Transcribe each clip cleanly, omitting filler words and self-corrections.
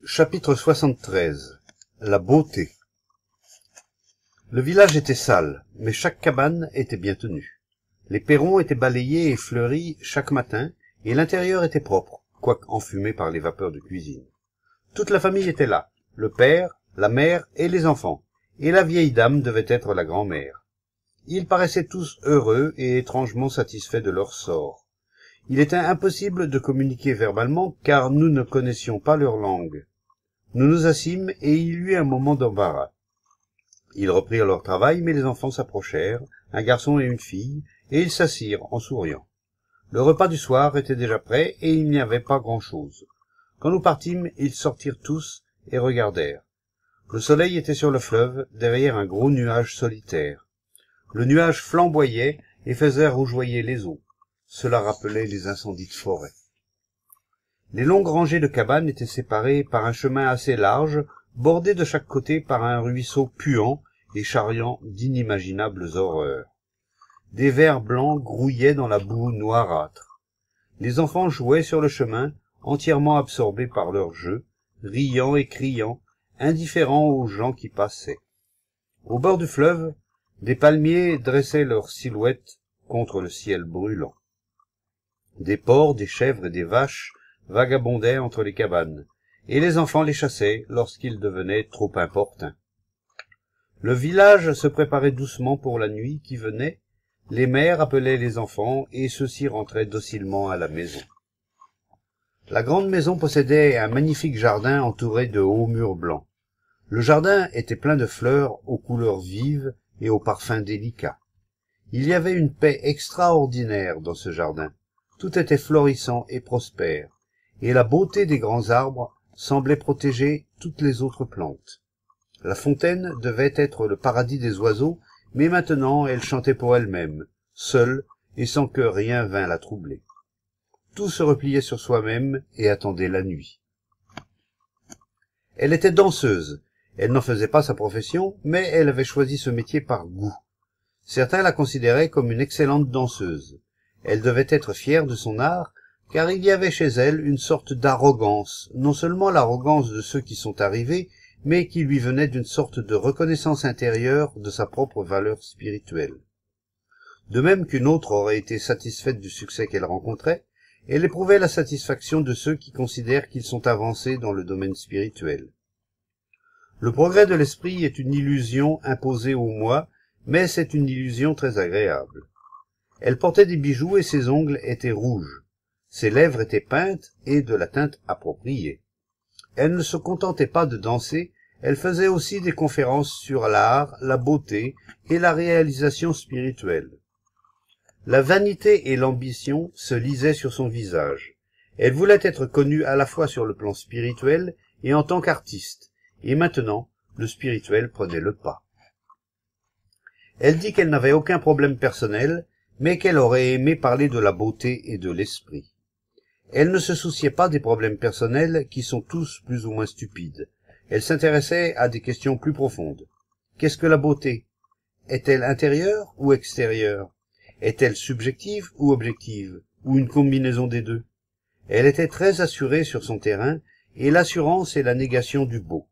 Chapitre 73. La beauté. Le village était sale, mais chaque cabane était bien tenue. Les perrons étaient balayés et fleuris chaque matin, et l'intérieur était propre, quoique enfumé par les vapeurs de cuisine. Toute la famille était là, le père, la mère et les enfants, et la vieille dame devait être la grand-mère. Ils paraissaient tous heureux et étrangement satisfaits de leur sort. Il était impossible de communiquer verbalement, car nous ne connaissions pas leur langue. Nous nous assîmes, et il y eut un moment d'embarras. Ils reprirent leur travail, mais les enfants s'approchèrent, un garçon et une fille, et ils s'assirent en souriant. Le repas du soir était déjà prêt, et il n'y avait pas grand-chose. Quand nous partîmes, ils sortirent tous et regardèrent. Le soleil était sur le fleuve, derrière un gros nuage solitaire. Le nuage flamboyait et faisait rougeoyer les eaux. Cela rappelait les incendies de forêt. Les longues rangées de cabanes étaient séparées par un chemin assez large, bordé de chaque côté par un ruisseau puant et charriant d'inimaginables horreurs. Des vers blancs grouillaient dans la boue noirâtre. Les enfants jouaient sur le chemin, entièrement absorbés par leur jeu, riant et criant, indifférents aux gens qui passaient. Au bord du fleuve, des palmiers dressaient leurs silhouettes contre le ciel brûlant. Des porcs, des chèvres et des vaches vagabondaient entre les cabanes, et les enfants les chassaient lorsqu'ils devenaient trop importuns. Le village se préparait doucement pour la nuit qui venait, les mères appelaient les enfants, et ceux-ci rentraient docilement à la maison. La grande maison possédait un magnifique jardin entouré de hauts murs blancs. Le jardin était plein de fleurs aux couleurs vives et aux parfums délicats. Il y avait une paix extraordinaire dans ce jardin. Tout était florissant et prospère, et la beauté des grands arbres semblait protéger toutes les autres plantes. La fontaine devait être le paradis des oiseaux, mais maintenant elle chantait pour elle-même, seule et sans que rien vînt la troubler. Tout se repliait sur soi-même et attendait la nuit. Elle était danseuse. Elle n'en faisait pas sa profession, mais elle avait choisi ce métier par goût. Certains la considéraient comme une excellente danseuse. Elle devait être fière de son art, car il y avait chez elle une sorte d'arrogance, non seulement l'arrogance de ceux qui sont arrivés, mais qui lui venait d'une sorte de reconnaissance intérieure de sa propre valeur spirituelle. De même qu'une autre aurait été satisfaite du succès qu'elle rencontrait, elle éprouvait la satisfaction de ceux qui considèrent qu'ils sont avancés dans le domaine spirituel. Le progrès de l'esprit est une illusion imposée au moi, mais c'est une illusion très agréable. Elle portait des bijoux et ses ongles étaient rouges. Ses lèvres étaient peintes et de la teinte appropriée. Elle ne se contentait pas de danser, elle faisait aussi des conférences sur l'art, la beauté et la réalisation spirituelle. La vanité et l'ambition se lisaient sur son visage. Elle voulait être connue à la fois sur le plan spirituel et en tant qu'artiste, et maintenant, le spirituel prenait le pas. Elle dit qu'elle n'avait aucun problème personnel, mais qu'elle aurait aimé parler de la beauté et de l'esprit. Elle ne se souciait pas des problèmes personnels qui sont tous plus ou moins stupides. Elle s'intéressait à des questions plus profondes. Qu'est-ce que la beauté? Est-elle intérieure ou extérieure? Est-elle subjective ou objective, ou une combinaison des deux? Elle était très assurée sur son terrain, et l'assurance est la négation du beau.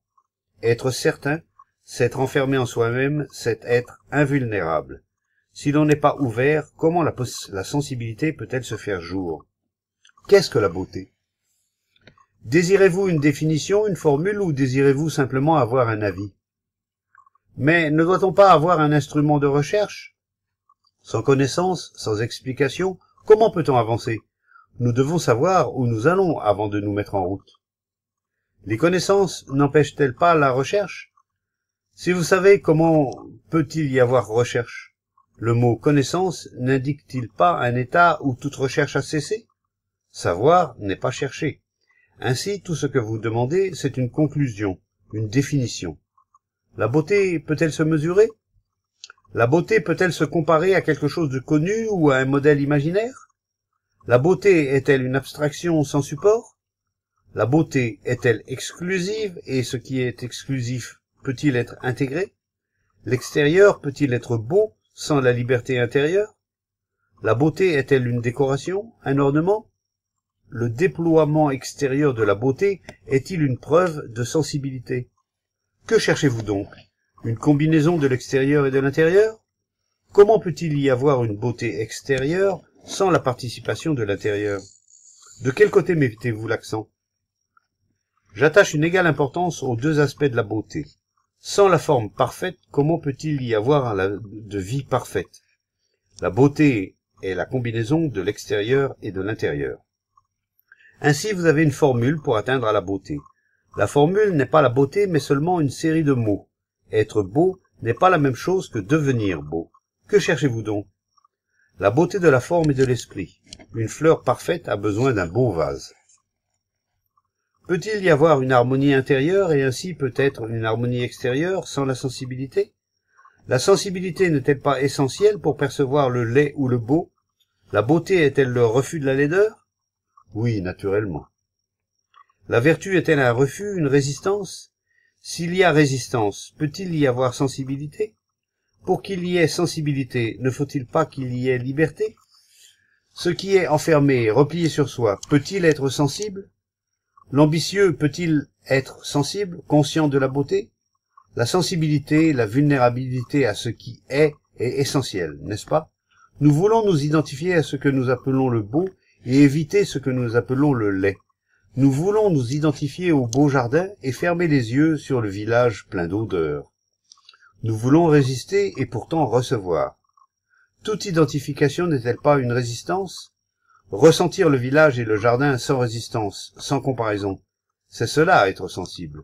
Être certain, c'est être enfermé en soi-même, c'est être invulnérable. Si l'on n'est pas ouvert, comment la sensibilité peut-elle se faire jour? Qu'est-ce que la beauté? Désirez-vous une définition, une formule, ou désirez-vous simplement avoir un avis? Mais ne doit-on pas avoir un instrument de recherche? Sans connaissance, sans explication, comment peut-on avancer? Nous devons savoir où nous allons avant de nous mettre en route. Les connaissances n'empêchent-elles pas la recherche? Si vous savez, comment peut-il y avoir recherche? Le mot connaissance n'indique-t-il pas un état où toute recherche a cessé? Savoir n'est pas chercher. Ainsi, tout ce que vous demandez, c'est une conclusion, une définition. La beauté peut-elle se mesurer? La beauté peut-elle se comparer à quelque chose de connu ou à un modèle imaginaire? La beauté est-elle une abstraction sans support? La beauté est-elle exclusive, et ce qui est exclusif peut-il être intégré? L'extérieur peut-il être beau sans la liberté intérieure? La beauté est-elle une décoration, un ornement? le déploiement extérieur de la beauté est-il une preuve de sensibilité? Que cherchez-vous donc? Une combinaison de l'extérieur et de l'intérieur? Comment peut-il y avoir une beauté extérieure sans la participation de l'intérieur? De quel côté mettez-vous l'accent? J'attache une égale importance aux deux aspects de la beauté. Sans la forme parfaite, comment peut-il y avoir de vie parfaite? La beauté est la combinaison de l'extérieur et de l'intérieur. Ainsi, vous avez une formule pour atteindre à la beauté. La formule n'est pas la beauté, mais seulement une série de mots. Être beau n'est pas la même chose que devenir beau. Que cherchez-vous donc? La beauté de la forme et de l'esprit. Une fleur parfaite a besoin d'un beau vase. Peut-il y avoir une harmonie intérieure et ainsi peut-être une harmonie extérieure sans la sensibilité? La sensibilité n'est-elle pas essentielle pour percevoir le laid ou le beau? La beauté est-elle le refus de la laideur? Oui, naturellement. La vertu est-elle un refus, une résistance? S'il y a résistance, peut-il y avoir sensibilité? Pour qu'il y ait sensibilité, ne faut-il pas qu'il y ait liberté? Ce qui est enfermé, replié sur soi, peut-il être sensible? L'ambitieux peut-il être sensible, conscient de la beauté? La sensibilité, la vulnérabilité à ce qui est essentielle, n'est-ce pas? Nous voulons nous identifier à ce que nous appelons le beau et éviter ce que nous appelons le laid. Nous voulons nous identifier au beau jardin et fermer les yeux sur le village plein d'odeurs. Nous voulons résister et pourtant recevoir. Toute identification n'est-elle pas une résistance? Ressentir le village et le jardin sans résistance, sans comparaison, c'est cela être sensible.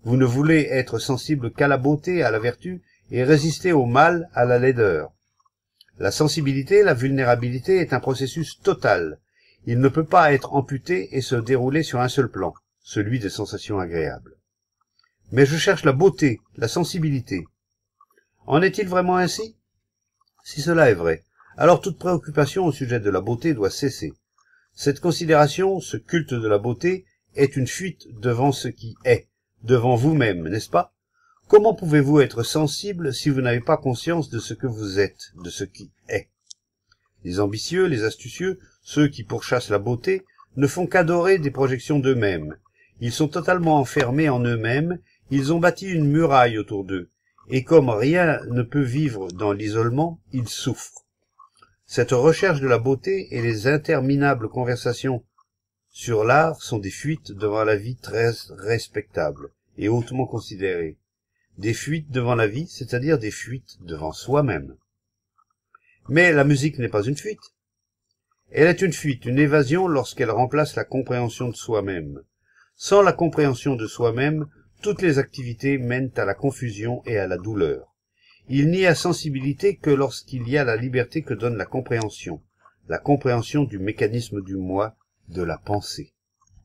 Vous ne voulez être sensible qu'à la beauté, à la vertu, et résister au mal, à la laideur. La sensibilité, la vulnérabilité est un processus total. Il ne peut pas être amputé et se dérouler sur un seul plan, celui des sensations agréables. Mais je cherche la beauté, la sensibilité. En est-il vraiment ainsi? Si cela est vrai, alors toute préoccupation au sujet de la beauté doit cesser. Cette considération, ce culte de la beauté, est une fuite devant ce qui est, devant vous-même, n'est-ce pas? Comment pouvez-vous être sensible si vous n'avez pas conscience de ce que vous êtes, de ce qui est? Les ambitieux, les astucieux, ceux qui pourchassent la beauté, ne font qu'adorer des projections d'eux-mêmes. Ils sont totalement enfermés en eux-mêmes, ils ont bâti une muraille autour d'eux, et comme rien ne peut vivre dans l'isolement, ils souffrent. Cette recherche de la beauté et les interminables conversations sur l'art sont des fuites devant la vie très respectable et hautement considérée. Des fuites devant la vie, c'est-à-dire des fuites devant soi-même. Mais la musique n'est pas une fuite. Elle est une fuite, une évasion lorsqu'elle remplace la compréhension de soi-même. Sans la compréhension de soi-même, toutes les activités mènent à la confusion et à la douleur. Il n'y a sensibilité que lorsqu'il y a la liberté que donne la compréhension du mécanisme du moi, de la pensée.